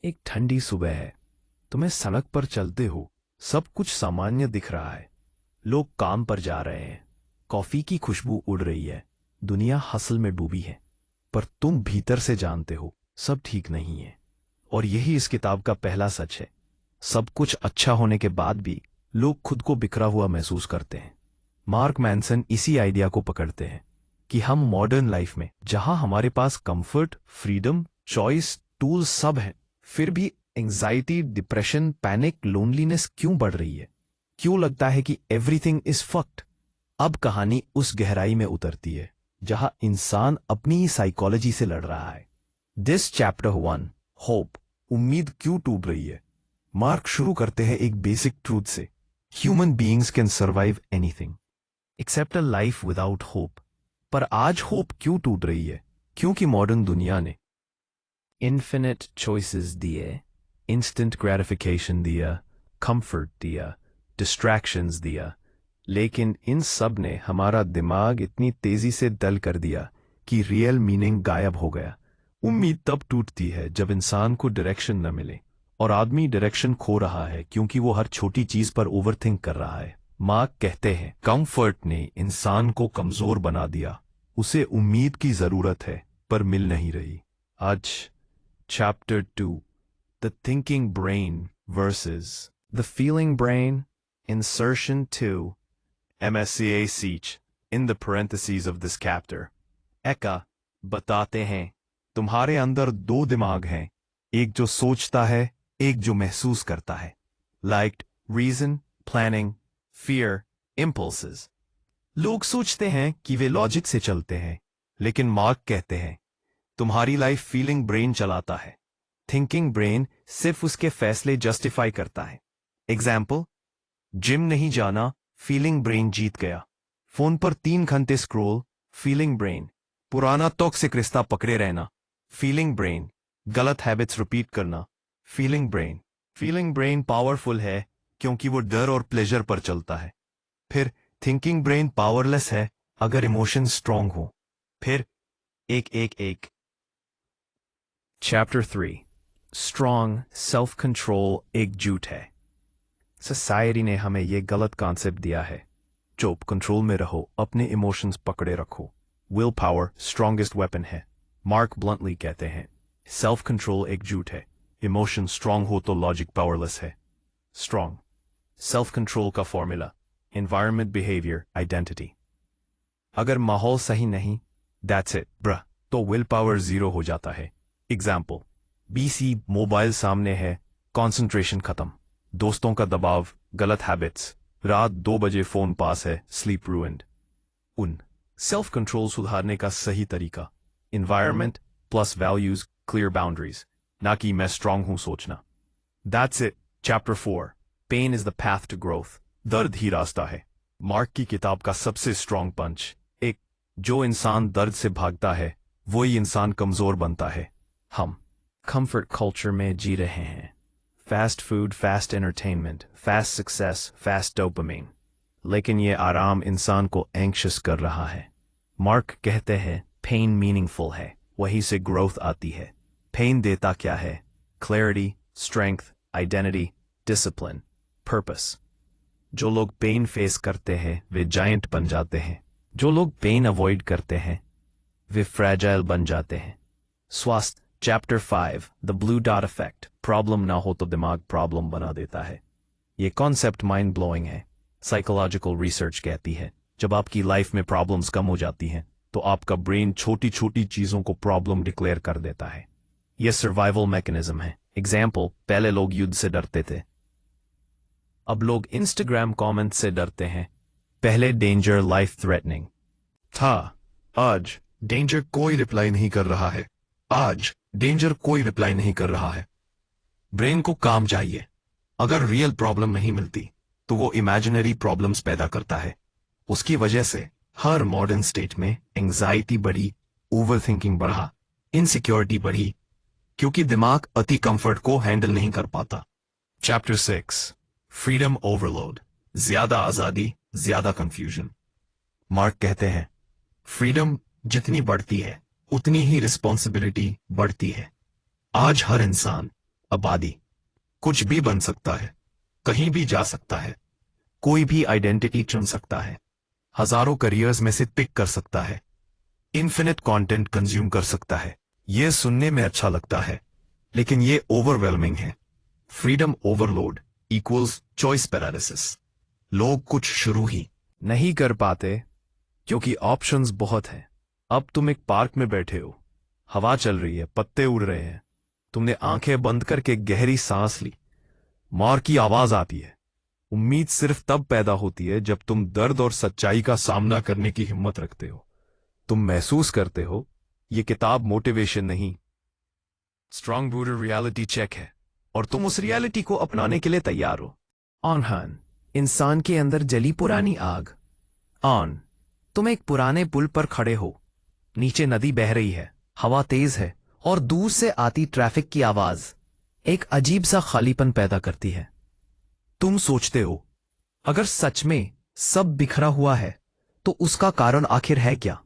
एक ठंडी सुबह है। तुम्हें सड़क पर चलते हो, सब कुछ सामान्य दिख रहा है। लोग काम पर जा रहे हैं, कॉफी की खुशबू उड़ रही है, दुनिया हसल में डूबी है। पर तुम भीतर से जानते हो सब ठीक नहीं है। और यही इस किताब का पहला सच है। सब कुछ अच्छा होने के बाद भी लोग खुद को बिखरा हुआ महसूस करते हैं। मार्क मैनसन इसी आइडिया को पकड़ते हैं कि हम मॉडर्न लाइफ में, जहां हमारे पास कंफर्ट, फ्रीडम, चॉइस, टूल्स सब हैं, फिर भी एंजाइटी, डिप्रेशन, पैनिक, लोनलीनेस क्यों बढ़ रही है? क्यों लगता है कि एवरीथिंग इज फक्ड? अब कहानी उस गहराई में उतरती है जहां इंसान अपनी ही साइकोलॉजी से लड़ रहा है। दिस चैप्टर 1, होप, उम्मीद क्यों टूट रही है। मार्क शुरू करते हैं एक बेसिक ट्रूथ से। Human beings can survive anything accept a life without hope. पर आज होप क्यों टूट रही है? क्योंकि मॉडर्न दुनिया ने इन्फिनिट चॉइसेस दिए, इंस्टेंट ग्रेटिफिकेशन दिया, कंफर्ट दिया, डिस्ट्रैक्शंस दिया, लेकिन इन सब ने हमारा दिमाग इतनी तेजी से डल कर दिया कि रियल मीनिंग गायब हो गया। उम्मीद तब टूटती है जब इंसान को डायरेक्शन न मिले, और आदमी डायरेक्शन खो रहा है क्योंकि वो हर छोटी चीज पर ओवरथिंक कर रहा है। मार्क कहते हैं, कंफर्ट ने इंसान को कमजोर बना दिया। उसे उम्मीद की जरूरत है पर मिल नहीं रही। आज chapter 2, the thinking brain versus the feeling brain, insertion 2, MSCA Seach, in the parentheses of this chapter. एका बताते हैं, तुम्हारे अंदर दो दिमाग हैं, एक जो सोचता है, एक जो महसूस करता है। Like reason, planning, fear, impulses. लोग सोचते हैं कि वे लॉजिक से चलते हैं, लेकिन मार्क कहते हैं तुम्हारी लाइफ फीलिंग ब्रेन चलाता है। थिंकिंग ब्रेन सिर्फ उसके फैसले जस्टिफाई करता है। एग्जाम्पल, जिम नहीं जाना, फीलिंग ब्रेन जीत गया। फोन पर 3 घंटे स्क्रोल, फीलिंग ब्रेन। पुराना टॉक्सिक रिश्ता पकड़े रहना, फीलिंग ब्रेन। गलत हैबिट्स रिपीट करना, feeling brain. Feeling brain powerful है क्योंकि वो डर और प्लेजर पर चलता है। फिर थिंकिंग ब्रेन पावरलेस है अगर इमोशन स्ट्रांग हो। फिर एक एक एक चैप्टर 3, स्ट्रांग सेल्फ कंट्रोल एकजुट है। सोसाइटी ने हमें यह गलत कॉन्सेप्ट दिया है, चुप, कंट्रोल में रहो, अपने इमोशंस पकड़े रखो। विल पावर स्ट्रॉन्गेस्ट वेपन है। मार्क ब्लंटली कहते हैं, सेल्फ कंट्रोल एकजुट है, इमोशन स्ट्रांग हो तो लॉजिक पावरलेस है। स्ट्रांग सेल्फ कंट्रोल का फॉर्मूला, एनवायरनमेंट, बिहेवियर, आइडेंटिटी। अगर माहौल सही नहीं, दैट्स इट ब्रा, तो विल पावर जीरो हो जाता है। एग्जाम्पल, BC मोबाइल सामने है, कॉन्सेंट्रेशन खत्म। दोस्तों का दबाव, गलत हैबिट्स, रात 2 बजे फोन पास है, स्लीप रूइंड। उन सेल्फ कंट्रोल सुधारने का सही तरीका, environment plus values, clear boundaries, ना कि मैं स्ट्रांग हूं सोचना। That's it chapter 4, pain is the path to growth. दर्द ही रास्ता है। मार्क की किताब का सबसे स्ट्रांग पंच, एक, जो इंसान दर्द से भागता है वही इंसान कमजोर बनता है। हम कंफर्ट कल्चर में जी रहे हैं। Fast food, fast entertainment, fast success, fast dopamine. लेकिन ये आराम इंसान को एंग्शियस कर रहा है। मार्क कहते हैं, पेन मीनिंगफुल है, वहीं से ग्रोथ आती है। पेन देता क्या है? Clarity, strength, identity, discipline, purpose. जो लोग पेन फेस करते हैं वे जायंट बन जाते हैं। जो लोग पेन अवॉइड करते हैं वे फ्रैजाइल बन जाते हैं। स्वास्थ्य chapter 5, the blue dot effect. Problem ना हो तो दिमाग प्रॉब्लम बना देता है। ये कॉन्सेप्ट माइंड ब्लोइंग है। साइकोलॉजिकल रिसर्च कहती है, जब आपकी लाइफ में प्रॉब्लम्स कम हो जाती हैं तो आपका ब्रेन छोटी छोटी चीजों को प्रॉब्लम डिक्लेयर कर देता है। यह सर्वाइवल मैकेनिज्म है। एग्जाम्पल, पहले लोग युद्ध से डरते थे, अब लोग इंस्टाग्राम कमेंट से डरते हैं। पहले डेंजर लाइफ थ्रेटनिंग था, आज डेंजर कोई रिप्लाई नहीं कर रहा है। आज डेंजर कोई रिप्लाई नहीं कर रहा है। ब्रेन को काम चाहिए। अगर रियल प्रॉब्लम नहीं मिलती तो वो इमेजिनरी प्रॉब्लम्स पैदा करता है। उसकी वजह से हर मॉडर्न स्टेट में एंजाइटी बढ़ी, ओवरथिंकिंग बढ़ा, इनसिक्योरिटी बढ़ी, क्योंकि दिमाग अति कंफर्ट को हैंडल नहीं कर पाता। Chapter 6, freedom overload. ज्यादा आजादी, ज्यादा कंफ्यूजन। मार्क कहते हैं, फ्रीडम जितनी बढ़ती है उतनी ही रिस्पॉन्सिबिलिटी बढ़ती है। आज हर इंसान आबादी। कुछ भी बन सकता है, कहीं भी जा सकता है, कोई भी आइडेंटिटी चुन सकता है, हजारों करियर्स में से पिक कर सकता है, इन्फिनिट कंटेंट कंज्यूम कर सकता है। यह सुनने में अच्छा लगता है, लेकिन यह ओवरवेलमिंग है। Freedom overload equals choice paralysis. लोग कुछ शुरू ही नहीं कर पाते क्योंकि ऑप्शंस बहुत हैं। अब तुम एक पार्क में बैठे हो, हवा चल रही है, पत्ते उड़ रहे हैं, तुमने आंखें बंद करके गहरी सांस ली। मौर की आवाज आती है। उम्मीद सिर्फ तब पैदा होती है जब तुम दर्द और सच्चाई का सामना करने की हिम्मत रखते हो। तुम महसूस करते हो ये किताब मोटिवेशन नहीं, स्ट्रॉन्ग रूटेड रियलिटी चेक है, और तुम उस रियलिटी को अपनाने के लिए तैयार हो। ऑन इंसान के अंदर जली पुरानी आग। ऑन तुम एक पुराने पुल पर खड़े हो, नीचे नदी बह रही है, हवा तेज है, और दूर से आती ट्रैफिक की आवाज एक अजीब सा खालीपन पैदा करती है। तुम सोचते हो, अगर सच में सब बिखरा हुआ है तो उसका कारण आखिर है क्या?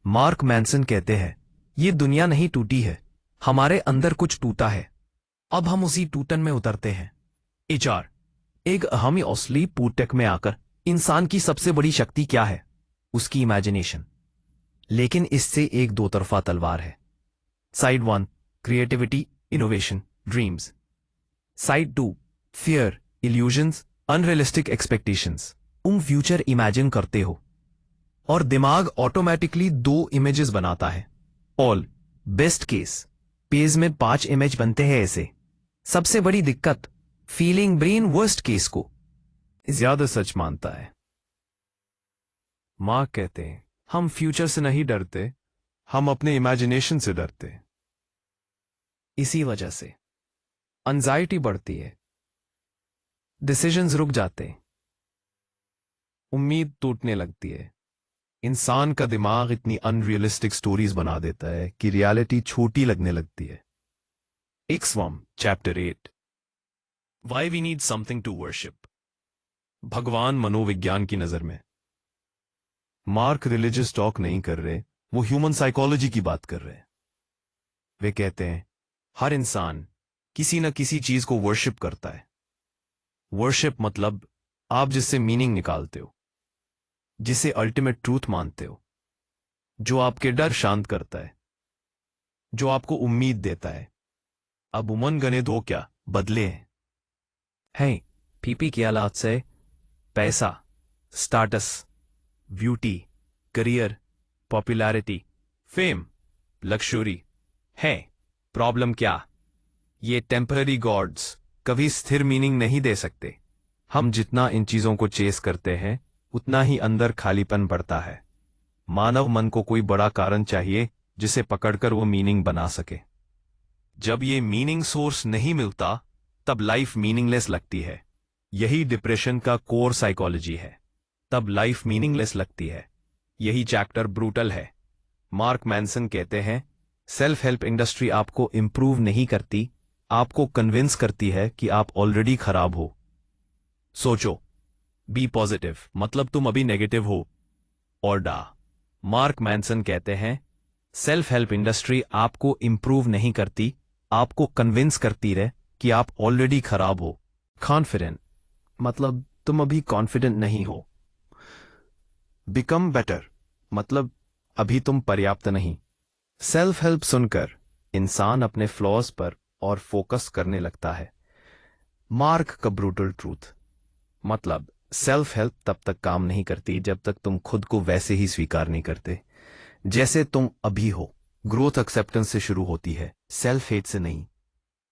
मार्क मैनसन कहते हैं, ये दुनिया नहीं टूटी है, हमारे अंदर कुछ टूटा है। अब हम उसी टूटन में उतरते हैं। एचआर एक अहम असली पूटक में आकर इंसान की सबसे बड़ी शक्ति क्या है? उसकी इमेजिनेशन। लेकिन इससे एक दो तरफा तलवार है। Side 1 creativity, innovation, dreams. Side 2 fear, illusions, unrealistic expectations. तुम फ्यूचर इमेजिन करते हो और दिमाग ऑटोमेटिकली 2 इमेजेस बनाता है। ऑल बेस्ट केस पेज में 5 इमेज बनते हैं ऐसे। सबसे बड़ी दिक्कत, फीलिंग ब्रेन वर्स्ट केस को ज्यादा सच मानता है। मार्क कहते हैं, हम फ्यूचर से नहीं डरते, हम अपने इमेजिनेशन से डरते। इसी वजह से एंजाइटी बढ़ती है, डिसीजंस रुक जाते हैं, उम्मीद टूटने लगती है। इंसान का दिमाग इतनी अनरियलिस्टिक स्टोरीज बना देता है कि रियलिटी छोटी लगने लगती है। एक्सवॉम chapter 8 why we need something to worship. भगवान मनोविज्ञान की नजर में। मार्क रिलीजियस टॉक नहीं कर रहे, वो ह्यूमन साइकोलॉजी की बात कर रहे हैं। वे कहते हैं, हर इंसान किसी न किसी चीज को वर्शिप करता है। वर्शिप मतलब आप जिससे मीनिंग निकालते हो, जिसे अल्टीमेट ट्रूथ मानते हो, जो आपके डर शांत करता है, जो आपको उम्मीद देता है। अब उमन गने दो क्या बदले हैं पीपी के हालात से पैसा, status, beauty, career, popularity, fame, luxury है। प्रॉब्लम क्या? ये टेम्पररी गॉड्स कभी स्थिर मीनिंग नहीं दे सकते। हम जितना इन चीजों को चेस करते हैं उतना ही अंदर खालीपन बढ़ता है। मानव मन को कोई बड़ा कारण चाहिए जिसे पकड़कर वो मीनिंग बना सके। जब ये मीनिंग सोर्स नहीं मिलता तब लाइफ मीनिंगलेस लगती है। यही डिप्रेशन का कोर साइकोलॉजी है। तब लाइफ मीनिंगलेस लगती है। यही चैप्टर ब्रूटल है। मार्क मैनसन कहते हैं, सेल्फ हेल्प इंडस्ट्री आपको इंप्रूव नहीं करती, आपको कन्विंस करती है कि आप ऑलरेडी खराब हो। सोचो, बी पॉजिटिव मतलब तुम अभी नेगेटिव हो। और मार्क मैनसन कहते हैं, सेल्फ हेल्प इंडस्ट्री आपको इंप्रूव नहीं करती, आपको कन्विंस करती है कि आप ऑलरेडी खराब हो। कॉन्फिडेंट मतलब तुम अभी कॉन्फिडेंट नहीं हो। बिकम बेटर मतलब अभी तुम पर्याप्त नहीं। सेल्फ हेल्प सुनकर इंसान अपने फ्लॉज पर और फोकस करने लगता है। मार्क का ब्रूटल ट्रूथ मतलब सेल्फ हेल्प तब तक काम नहीं करती जब तक तुम खुद को वैसे ही स्वीकार नहीं करते जैसे तुम अभी हो। ग्रोथ एक्सेप्टेंस से शुरू होती है, सेल्फ हेट से नहीं।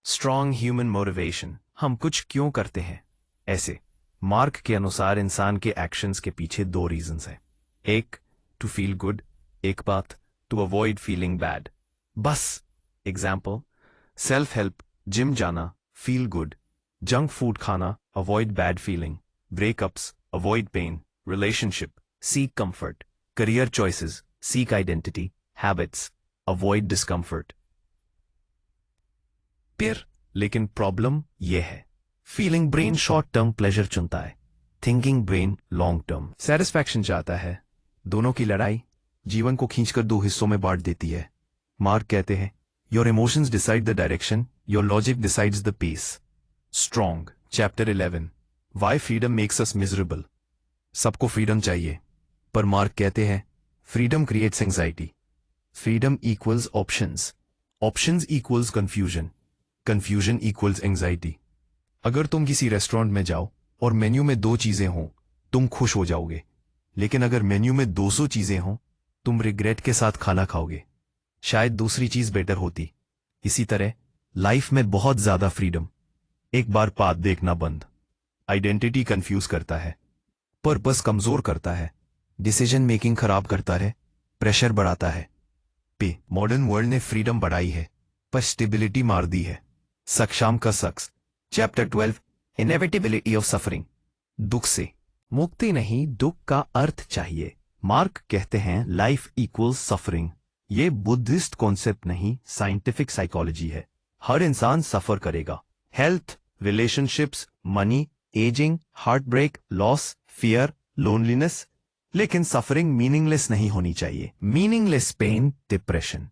स्ट्रॉन्ग ह्यूमन मोटिवेशन, हम कुछ क्यों करते हैं ऐसे। मार्क के अनुसार इंसान के एक्शंस के पीछे 2 रीजंस हैं। एक, टू फील गुड, एक बात, टू अवॉइड फीलिंग बैड। बस एग्जाम्पल, सेल्फ हेल्प, जिम जाना, फील गुड। जंक फूड खाना, avoid bad feeling. Breakups, avoid pen. Relationship, seek comfort. Career choices, seek identity. Habits, avoid discomfort. फिर लेकिन problem यह है, feeling brain short term pleasure चुनता है, thinking brain long term satisfaction चाहता है। दोनों की लड़ाई जीवन को खींचकर 2 हिस्सों में बांट देती है। मार्क कहते हैं, Your emotions decide the direction, your logic decides the pace. Strong, Chapter 11. Why freedom makes us miserable. सबको फ्रीडम चाहिए, पर मार्क कहते हैं freedom creates anxiety. Freedom equals options, options equals confusion, confusion equals anxiety. अगर तुम किसी restaurant में जाओ और मेन्यू में 2 चीजें हों, तुम खुश हो जाओगे. लेकिन अगर मेन्यू में 200 चीजें हों, तुम रिग्रेट के साथ खाना खाओगे. शायद दूसरी चीज बेटर होती. इसी तरह लाइफ में बहुत ज्यादा फ्रीडम एक बार पाथ देखना बंद. आइडेंटिटी कंफ्यूज करता है, पर्पस कमजोर करता है, डिसीजन मेकिंग खराब करता है, प्रेशर बढ़ाता है. पे मॉडर्न वर्ल्ड ने फ्रीडम बढ़ाई है, पर स्टेबिलिटी मार दी है. सक्षम का सक्स, चैप्टर 12. Inevitability of suffering. दुख से मुक्ति नहीं, दुख का अर्थ चाहिए. मार्क कहते हैं लाइफ इक्वल्स सफरिंग. ये बुद्धिस्ट कॉन्सेप्ट नहीं, साइंटिफिक साइकोलॉजी है. हर इंसान सफर करेगा. Health, relationships, money, aging, heart break, loss, fear, loneliness. लेकिन सफरिंग मीनिंगलेस नहीं होनी चाहिए. Meaningless pain depression,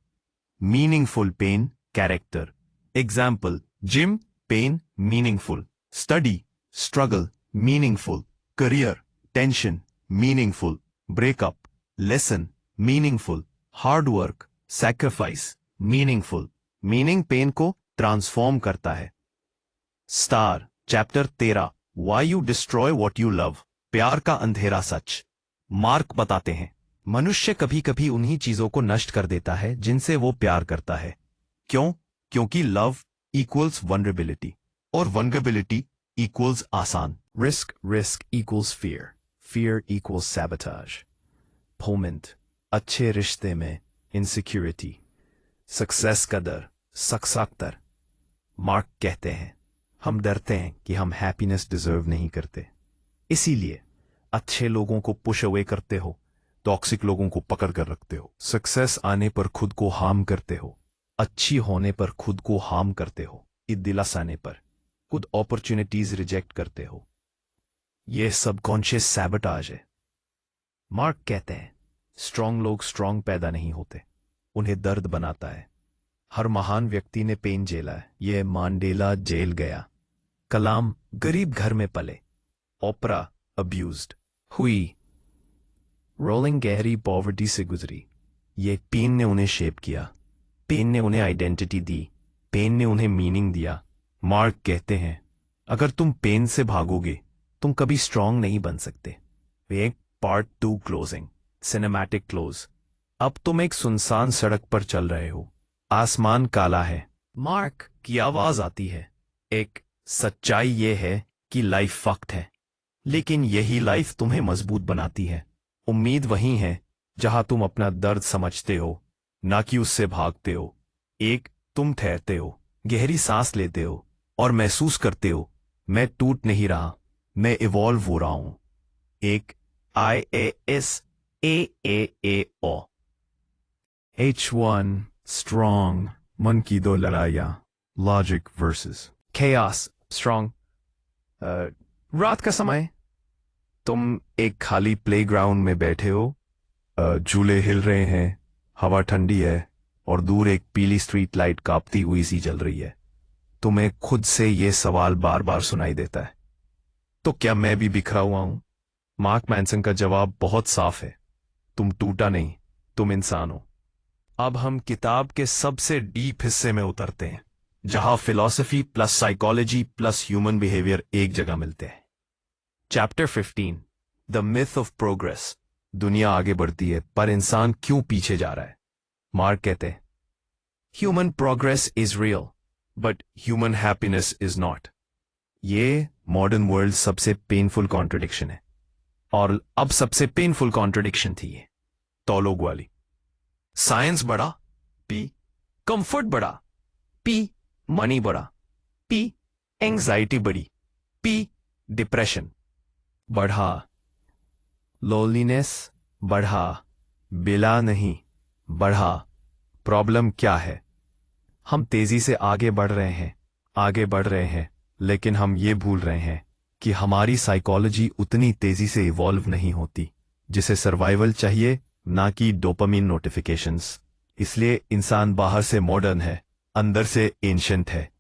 meaningful pain character. Example, gym pain meaningful, study struggle meaningful, career tension meaningful, breakup lesson meaningful, hard work sacrifice meaningful. Meaning pain को transform करता है. Star, chapter 13. Why you destroy what you love. प्यार का अंधेरा सच. Mark बताते हैं मनुष्य कभी कभी उन्हीं चीजों को नष्ट कर देता है जिनसे वो प्यार करता है. क्यों? क्योंकि लव इक्वल्स वनरेबिलिटी और वनरेबिलिटी इक्वल्स आसान. Risk equals fear, fear equals sabotage. फोमेंट, अच्छे रिश्ते में इनसिक्योरिटी. सक्सेस का डर, सक्साक्तर. मार्क कहते हैं हम डरते हैं कि हम हैप्पीनेस डिजर्व नहीं करते, इसीलिए अच्छे लोगों को पुश अवे करते हो, टॉक्सिक लोगों को पकड़ कर रखते हो. सक्सेस आने पर खुद को हार्म करते हो, अच्छी होने पर खुद को हार्म करते हो, दिलास आने पर खुद अपॉर्चुनिटीज रिजेक्ट करते हो. यह सबकॉन्शियस सैबोटाज है. मार्क कहते हैं स्ट्रांग लोग स्ट्रांग पैदा नहीं होते, उन्हें दर्द बनाता है. हर महान व्यक्ति ने पेन झेला है. यह मांडेला जेल गया, कलाम गरीब घर में पले, ओपरा अब्यूज्ड हुई, रोलिंग गहरी पॉवर्टी से गुजरी. ये पेन ने उन्हें शेप किया, पेन ने उन्हें आइडेंटिटी दी, पेन ने उन्हें मीनिंग दिया. मार्क कहते हैं अगर तुम पेन से भागोगे तुम कभी स्ट्रांग नहीं बन सकते. एक पार्ट 2 क्लोजिंग, सिनेमैटिक क्लोज. अब तुम एक सुनसान सड़क पर चल रहे हो, आसमान काला है. मार्क की आवाज आती है एक सच्चाई ये है कि लाइफ फक्ट है, लेकिन यही लाइफ तुम्हें मजबूत बनाती है. उम्मीद वही है जहां तुम अपना दर्द समझते हो, ना कि उससे भागते हो. एक तुम ठहरते हो, गहरी सांस लेते हो और महसूस करते हो मैं टूट नहीं रहा, मैं इवॉल्व हो रहा हूं. एक IAS AAAO. H1 स्ट्रॉन्ग, मन की 2 लड़ाइयां. Logic versus chaos. स्ट्रॉन्ग, रात का समय, तुम एक खाली प्लेग्राउंड में बैठे हो, झूले हिल रहे हैं, हवा ठंडी है और दूर एक पीली स्ट्रीट लाइट कांपती हुई सी जल रही है. तुम्हें खुद से यह सवाल बार बार सुनाई देता है, तो क्या मैं भी बिखरा हुआ हूं? मार्क मैनसन का जवाब बहुत साफ है, तुम टूटा नहीं, तुम इंसान हो. अब हम किताब के सबसे डीप हिस्से में उतरते हैं, जहां philosophy plus psychology plus human behaviour एक जगह मिलते हैं. Chapter 15. The myth of progress. दुनिया आगे बढ़ती है पर इंसान क्यों पीछे जा रहा है? मार्क कहते हैं human progress is real but human happiness is not. ये मॉडर्न वर्ल्ड सबसे पेनफुल कॉन्ट्रडिक्शन है, और अब सबसे पेनफुल कॉन्ट्रडिक्शन थी ये तौलोग वाली. साइंस बढ़ा, पी कंफर्ट बढ़ा, पी मनी बढ़ा, पी एंजाइटी बढ़ी, पी डिप्रेशन बढ़ा, लोनलीनेस बढ़ा, बिला नहीं बढ़ा. प्रॉब्लम क्या है? हम तेजी से आगे बढ़ रहे हैं, लेकिन हम ये भूल रहे हैं कि हमारी साइकोलॉजी उतनी तेजी से इवॉल्व नहीं होती. जिसे सर्वाइवल चाहिए, ना कि डोपामिन नोटिफिकेशंस. इसलिए इंसान बाहर से मॉडर्न है अंदर से एंशंट है।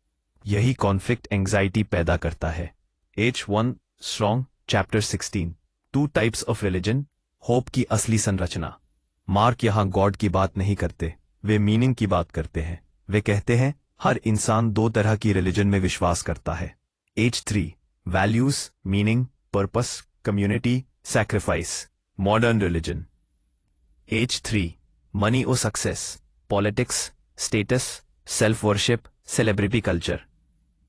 यही कॉन्फ्लिक्ट एंग्जाइटी पैदा करता है। H1 strong chapter 16 two types of religion, hope की असली संरचना। मार्क यहां गॉड की बात नहीं करते, वे मीनिंग की बात करते हैं। वे कहते हैं हर इंसान दो तरह की रिलीजन में विश्वास करता है। H3 values, meaning, purpose, community, sacrifice, modern religion. H3 money और success, politics, status, self worship, celebrity culture.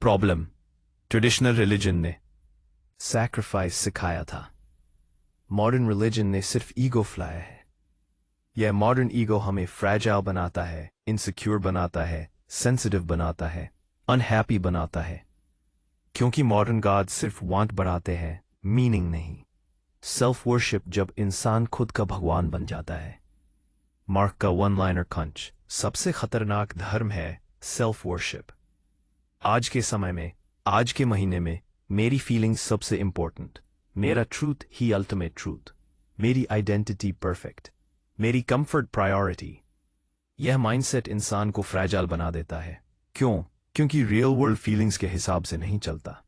Problem, traditional religion ने सैक्रिफाइस सिखाया था, मॉडर्न रिलीजन ने सिर्फ ईगो फैलाया है। यह मॉडर्न ईगो हमें फ्रैजाइल बनाता है, इनसिक्योर बनाता है, सेंसिटिव बनाता है, अनहैप्पी बनाता है। क्योंकि मॉडर्न गॉड सिर्फ वांट बढ़ाते हैं, मीनिंग नहीं। सेल्फ वर्शिप जब इंसान खुद का भगवान बन जाता है। मार्क का वन लाइनर कंच, सबसे खतरनाक धर्म है सेल्फ वर्शिप। आज के समय में, आज के महीने में मेरी फीलिंग्स सबसे इंपॉर्टेंट, मेरा ट्रूथ ही अल्टीमेट ट्रूथ, मेरी आइडेंटिटी परफेक्ट, मेरी कंफर्ट प्रायोरिटी। यह माइंडसेट इंसान को फ्रैजाइल बना देता है। क्यों? क्योंकि रियल वर्ल्ड फीलिंग्स के हिसाब से नहीं चलता।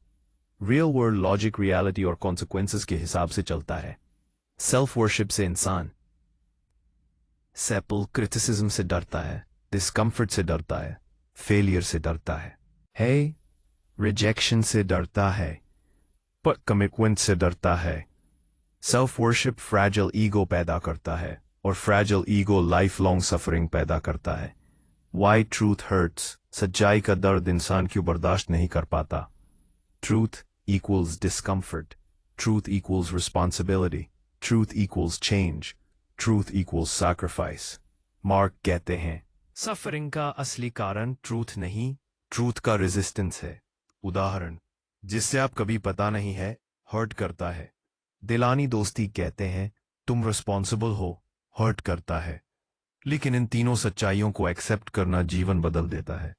रियल वर्ल्ड लॉजिक, रियलिटी और कॉन्सिक्वेंसेस के हिसाब से चलता है। सेल्फ वर्शिप से इंसान सेपल क्रिटिसिज्म से डरता है, डिस्कम्फर्ट से डरता है, फेलियर से डरता है, रिजेक्शन से डरता है, पर कमिटमेंट से डरता है। सेल्फ वर्शिप फ्रैजाइल ईगो पैदा करता है और fragile ego life long suffering पैदा करता है। वाई ट्रूथ हर्ट्स, सच्चाई का दर्द इंसान क्यों बर्दाश्त नहीं कर पाता? Truth equals discomfort, truth equals responsibility, truth equals change, truth equals sacrifice. Mark कहते हैं सफरिंग का असली कारण ट्रूथ नहीं, ट्रूथ का रेजिस्टेंस है। उदाहरण, जिससे आप कभी पता नहीं है, हर्ट करता है। दिलानी दोस्ती कहते हैं तुम रिस्पॉन्सिबल हो, हर्ट करता है। लेकिन इन तीनों सच्चाइयों को एक्सेप्ट करना जीवन बदल देता है।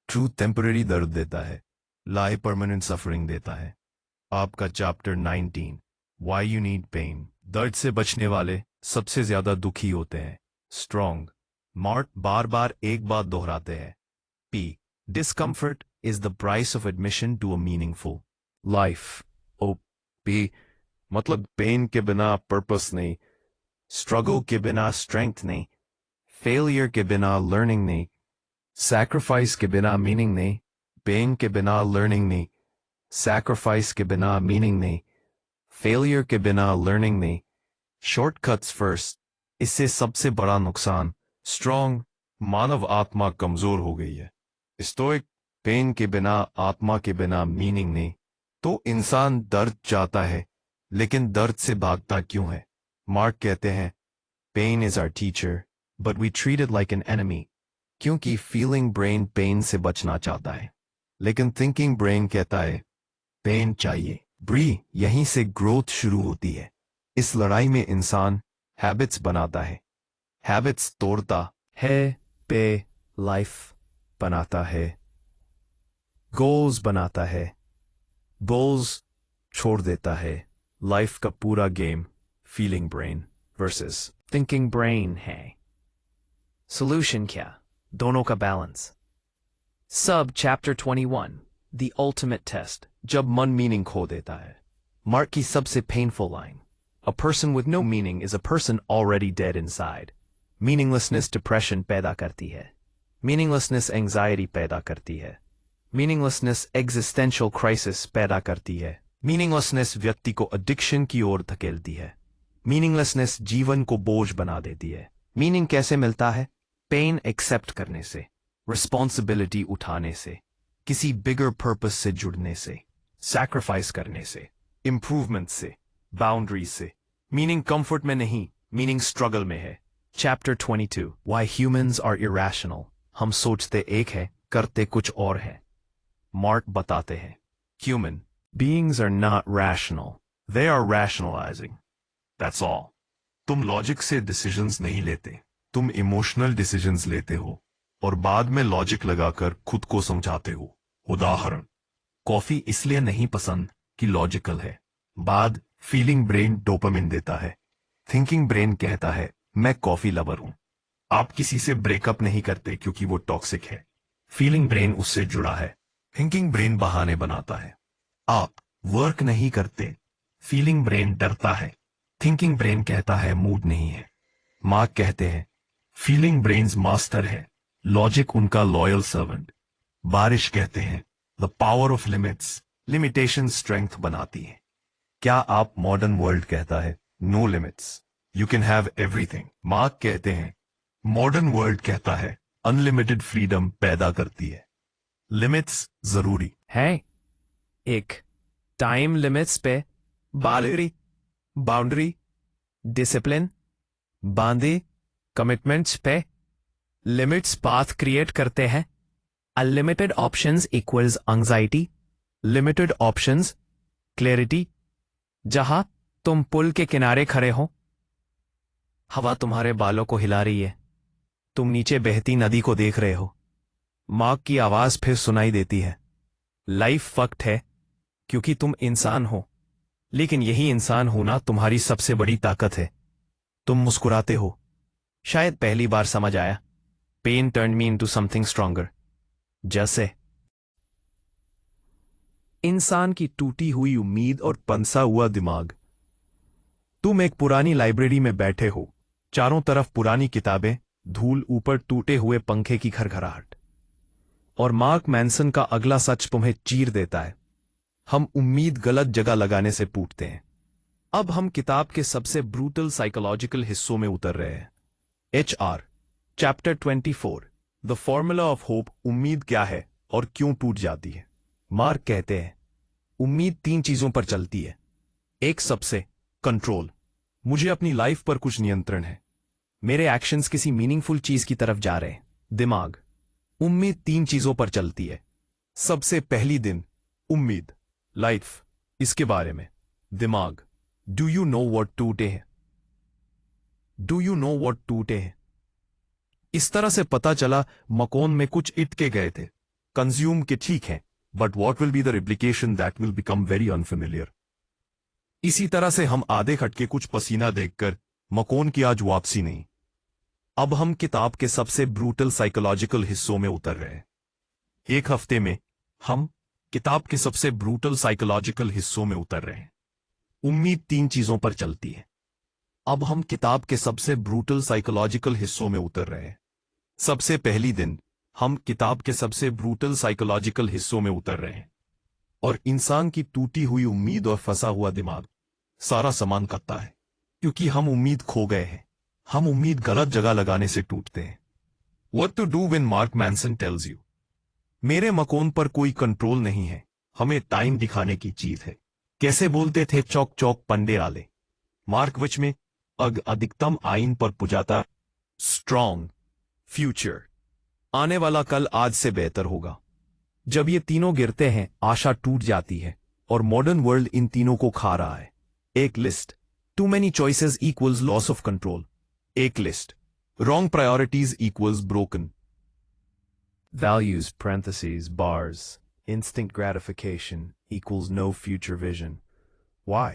ट्रूथ टेम्पररी दर्द देता है, लाई परमानेंट सफरिंग देता है। आपका chapter 19 why you need pain. दर्द से बचने वाले सबसे ज्यादा दुखी होते हैं। स्ट्रॉन्ग मार्क बार बार एक बात दोहराते हैं, P discomfort is the price of admission to a meaningful life. O P मतलब पेन के बिना पर्पस नहीं, स्ट्रगल के बिना स्ट्रेंथ नहीं, फेलियर के बिना लर्निंग नहीं, सैक्रिफाइस के बिना मीनिंग नहीं, पेन के बिना लर्निंग नहीं, सैक्रिफाइस के बिना मीनिंग नहीं, फेलियर के बिना लर्निंग नहीं, शॉर्टकट्स फर्स्ट। इससे सबसे बड़ा नुकसान स्ट्रॉन्ग मानव आत्मा कमजोर हो गई है। स्टोइक पेन के बिना, आत्मा के बिना मीनिंग नहीं। तो इंसान दर्द चाहता है, लेकिन दर्द से भागता क्यों है? मार्क कहते हैं pain is our teacher but we treat it like an enemy. क्योंकि फीलिंग ब्रेन पेन से बचना चाहता है, लेकिन थिंकिंग ब्रेन कहता है पेन चाहिए। ब्री यहीं से ग्रोथ शुरू होती है। इस लड़ाई में इंसान हैबिट्स बनाता है, हैबिट्स तोड़ता है, पे लाइफ बनाता है, गोल्स बनाता है, गोल्स छोड़ देता है। लाइफ का पूरा game feeling brain versus thinking brain है। सॉल्यूशन क्या? दोनों का बैलेंस। सब चैप्टर 21 द अल्टीमेट टेस्ट, जब मन मीनिंग खो देता है। मार्क की सबसे painful line, a person with no meaning is a person already dead inside. Meaninglessness depression पैदा करती है, मीनिंगलेसनेस एंजाइटी पैदा करती है, मीनिंगलेसनेस एग्जिस्टेंशियल क्राइसिस पैदा करती है, मीनिंगलेसनेस व्यक्ति को एडिक्शन की ओर धकेलती है, मीनिंगलेसनेस जीवन को बोझ बना देती है। मीनिंग कैसे मिलता है? पेन एक्सेप्ट करने से, रिस्पॉन्सिबिलिटी उठाने से, किसी बिगर पर्पस से जुड़ने से, सैक्रिफाइस करने से, इंप्रूवमेंट से, बाउंड्रीज से। मीनिंग कंफर्ट में नहीं, मीनिंग स्ट्रगल में है। Chapter 22 why humans are irrational, हम सोचते एक है, करते कुछ और है। मार्क बताते हैं human beings are not rational, they are rationalising, that's all. तुम लॉजिक से डिसीजंस नहीं लेते, तुम इमोशनल डिसीजंस लेते हो और बाद में लॉजिक लगाकर खुद को समझाते हो। उदाहरण, कॉफी इसलिए नहीं पसंद कि लॉजिकल है, बाद फीलिंग ब्रेन डोपामिन देता है, थिंकिंग ब्रेन कहता है मैं कॉफी लवर हूं। आप किसी से ब्रेकअप नहीं करते क्योंकि वो टॉक्सिक है, फीलिंग ब्रेन उससे जुड़ा है। थिंकिंग ब्रेन बहाने बनाता है। आप वर्क नहीं करते, फीलिंग ब्रेन डरता है। थिंकिंग ब्रेन कहता है मूड नहीं है। मार्क कहते हैं फीलिंग ब्रेन्स मास्टर है, लॉजिक उनका लॉयल सर्वेंट। बारिश कहते हैं the power of limits, limitation strength बनाती है। क्या आप मॉडर्न वर्ल्ड कहता है no limits, you can have everything. Mark कहते हैं मॉडर्न वर्ल्ड कहता है अनलिमिटेड फ्रीडम पैदा करती है। लिमिट्स जरूरी है। एक टाइम लिमिट्स पे बाउंड्री डिसिप्लिन बांधे, कमिटमेंट्स पे लिमिट्स पाथ क्रिएट करते हैं। Unlimited options equals anxiety, limited options clarity. जहां तुम पुल के किनारे खड़े हो, हवा तुम्हारे बालों को हिला रही है, तुम नीचे बहती नदी को देख रहे हो। माँ की आवाज फिर सुनाई देती है लाइफ फक्ट है क्योंकि तुम इंसान हो, लेकिन यही इंसान होना तुम्हारी सबसे बड़ी ताकत है। तुम मुस्कुराते हो, शायद पहली बार समझ आया pain turn me into something stronger. जैसे इंसान की टूटी हुई उम्मीद और पंसा हुआ दिमाग। तुम एक पुरानी लाइब्रेरी में बैठे हो, चारों तरफ पुरानी किताबें, धूल, ऊपर टूटे हुए पंखे की खरखराहट, और मार्क मैनसन का अगला सच तुम्हें चीर देता है हम उम्मीद गलत जगह लगाने से टूटते हैं। अब हम किताब के सबसे ब्रूटल साइकोलॉजिकल हिस्सों में उतर रहे हैं। HR chapter 24 the formula of hope. उम्मीद क्या है और क्यों टूट जाती है। मार्क कहते हैं उम्मीद 3 चीजों पर चलती है। एक, सबसे कंट्रोल, मुझे अपनी लाइफ पर कुछ नियंत्रण है, मेरे एक्शंस किसी मीनिंगफुल चीज की तरफ जा रहे हैं। दिमाग। उम्मीद 3 चीजों पर चलती है। सबसे पहली दिन उम्मीद, लाइफ, इसके बारे में। दिमाग, डू यू नो व्हाट टूटे हैं, डू यू नो व्हाट टूटे हैं। इस तरह से पता चला मकोन में कुछ इटके गए थे, कंज्यूम के ठीक है, but what will be the replication that will become very unfamiliar. इसी तरह से हम आधे खटके कुछ पसीना देखकर मकोन की आज वापसी नहीं। अब हम किताब के सबसे ब्रूटल साइकोलॉजिकल हिस्सों में उतर रहे हैं। एक हफ्ते में हम किताब के सबसे ब्रूटल साइकोलॉजिकल हिस्सों में उतर रहे हैं। उम्मीद 3 चीजों पर चलती है। अब हम किताब के सबसे ब्रूटल साइकोलॉजिकल हिस्सों में उतर रहे हैं। सबसे पहली दिन हम किताब के सबसे ब्रूटल साइकोलॉजिकल हिस्सों में उतर रहे हैं, और इंसान की टूटी हुई उम्मीद और फंसा हुआ दिमाग सारा सामान करता है, क्योंकि हम उम्मीद खो गए हैं। हम उम्मीद गलत जगह लगाने से टूटते हैं। What to do when Mark Manson tells you? मेरे मकोन पर कोई कंट्रोल नहीं है, हमें टाइम दिखाने की चीज है। कैसे बोलते थे चौक चौक पंडे आले। मार्क विच में अधिकतम आइन पर पुजाता स्ट्रॉन्ग फ्यूचर, आने वाला कल आज से बेहतर होगा। जब ये तीनों गिरते हैं, आशा टूट जाती है, और मॉडर्न वर्ल्ड इन तीनों को खा रहा है। एक list, too many choices equals loss of control. एक list, wrong priorities equals broken values parentheses bars instant gratification equals no future vision. Why?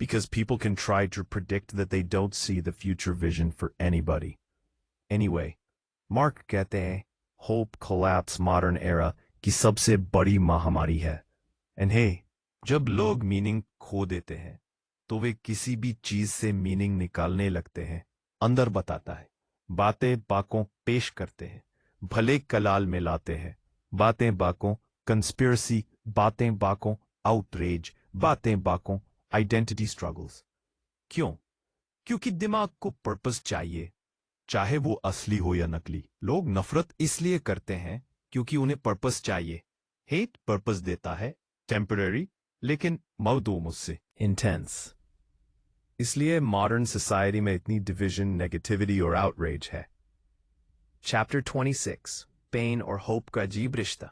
Because people can try to predict that they don't see the future vision for anybody. Anyway, Mark कहते हैं hope collapse modern era की सबसे बड़ी महामारी है। And hey, जब लोग meaning खो देते हैं तो वे किसी भी चीज से मीनिंग निकालने लगते हैं। अंदर बताता है, बातें बाकों पेश करते हैं, भले कलाल में लाते हैं। बातें बाकों कंस्पिरेसी, बातें बाकों आउटरेज, बातें बाकों आइडेंटिटी स्ट्रगल्स। क्यों? क्योंकि दिमाग को पर्पस चाहिए, चाहे वो असली हो या नकली। लोग नफरत इसलिए करते हैं क्योंकि उन्हें पर्पस चाहिए। हेट पर्पस देता है, टेम्पररी, लेकिन मौदू मुझसे इंटेंस। इसलिए मॉडर्न सोसाइटी में इतनी डिवीजन, नेगेटिविटी और आउटरेज है। चैप्टर 26 पेन और होप का अजीब रिश्ता।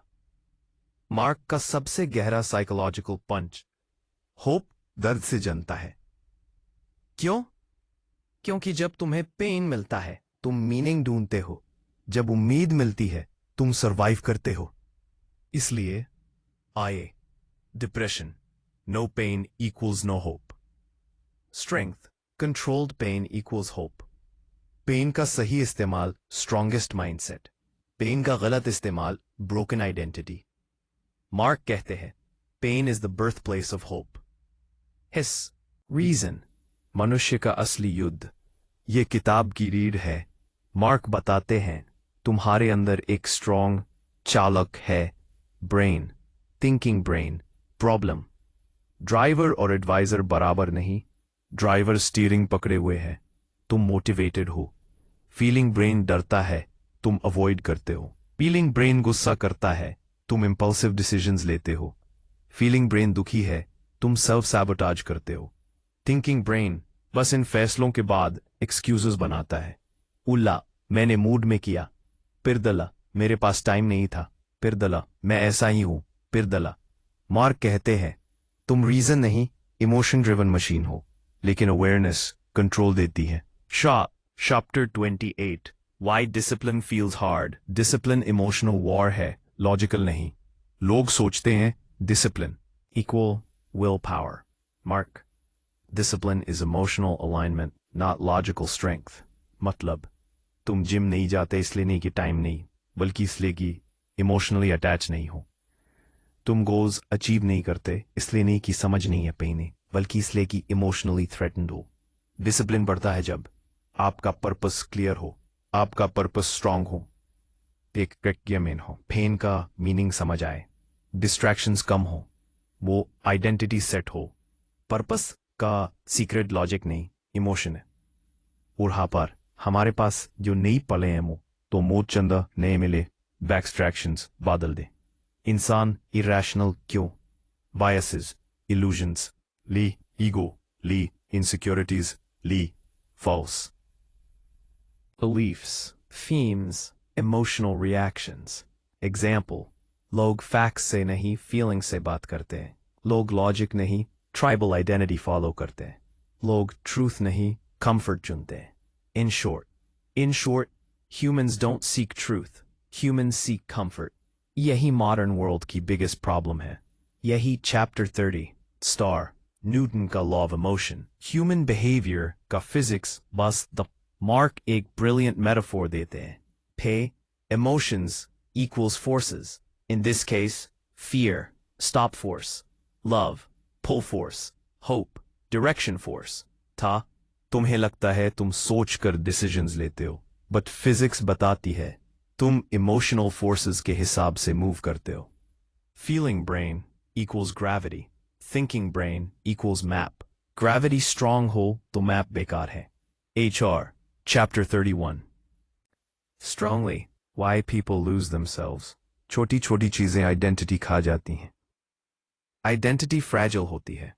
मार्क का सबसे गहरा साइकोलॉजिकल पंच। होप दर्द से जनता है। क्यों? क्योंकि जब तुम्हें पेन मिलता है तुम मीनिंग ढूंढते हो, जब उम्मीद मिलती है तुम सरवाइव करते हो। इसलिए आए depression, no pain equals no hope. Strength, controlled pain equals hope. Pain का सही इस्तेमाल स्ट्रॉन्गेस्ट माइंडसेट, पेन का गलत इस्तेमाल ब्रोकन आइडेंटिटी। मार्क कहते हैं pain is the birth place of hope. His reason मनुष्य का असली युद्ध। ये किताब की रीड है। मार्क बताते हैं तुम्हारे अंदर एक स्ट्रॉन्ग चालक है, brain, thinking brain. Problem driver और एडवाइजर बराबर नहीं। ड्राइवर स्टीयरिंग पकड़े हुए है, तुम मोटिवेटेड हो। फीलिंग ब्रेन डरता है, तुम अवॉइड करते हो। फीलिंग ब्रेन गुस्सा करता है, तुम इंपल्सिव डिसीजंस लेते हो। फीलिंग ब्रेन दुखी है, तुम सेल्फ सैबोटाज करते हो। थिंकिंग ब्रेन बस इन फैसलों के बाद एक्सक्यूजेस बनाता है। उल्ला मैंने मूड में किया, फिर दला मेरे पास टाइम नहीं था, फिर दला मैं ऐसा ही हूं, फिर दला। मार्क कहते हैं तुम रीजन नहीं इमोशन ड्रिवन मशीन हो, लेकिन अवेयरनेस कंट्रोल देती है। Chapter 28 why discipline feels hard. Discipline emotional war है, लॉजिकल नहीं। लोग सोचते हैं discipline equal will power. Mark discipline is emotional alignment not logical strength. मतलब तुम जिम नहीं जाते इसलिए नहीं कि टाइम नहीं, बल्कि इसलिए कि इमोशनली अटैच नहीं हो। तुम गोल्स अचीव नहीं करते इसलिए नहीं कि समझ नहीं है पेन, बल्कि इसलिए कि इमोशनली थ्रेटन्ड हो। डिसिप्लिन बढ़ता है जब आपका पर्पस क्लियर हो, आपका पर्पस स्ट्रांग हो, एक क्रिकेट हो, पेन का मीनिंग समझ आए, डिस्ट्रैक्शंस कम हो, वो आइडेंटिटी सेट हो। पर्पस का सीक्रेट लॉजिक नहीं, इमोशन है। और हाँ पर हमारे पास जो नई पले हैं वो तो मोद चंदा नए मिले बैक्सट्रैक्शंस बादल दे। इंसान इरेशनल क्यों? बायसेस, इल्यूजन्स, ली ईगो, ली इनसिक्योरिटीज, ली false beliefs, themes, emotional reactions. Example, लोग facts से नहीं feeling से बात करते हैं। लोग logic नहीं tribal identity follow करते हैं। लोग truth नहीं comfort चुनते हैं। In short, humans don't seek truth. Humans seek comfort. यही modern world की biggest problem है। यही chapter 30 star न्यूटन का law of emotion, human behaviour का फिजिक्स बस द मार्क एक ब्रिलियंट मेटाफोर देते हैं। पे emotions equals forces, in this case fear stop force, love pull force, hope direction force. था तुम्हें लगता है तुम सोचकर डिसीजंस लेते हो, बट फिजिक्स बताती है तुम इमोशनल फोर्सेस के हिसाब से मूव करते हो। Feeling brain equals gravity, thinking brain equals map. Gravity strong हो तो map बेकार है। HR Chapter 31 Strongly Why people lose themselves. छोटी छोटी चीजें आइडेंटिटी खा जाती हैं। आइडेंटिटी फ्रैजाइल होती है।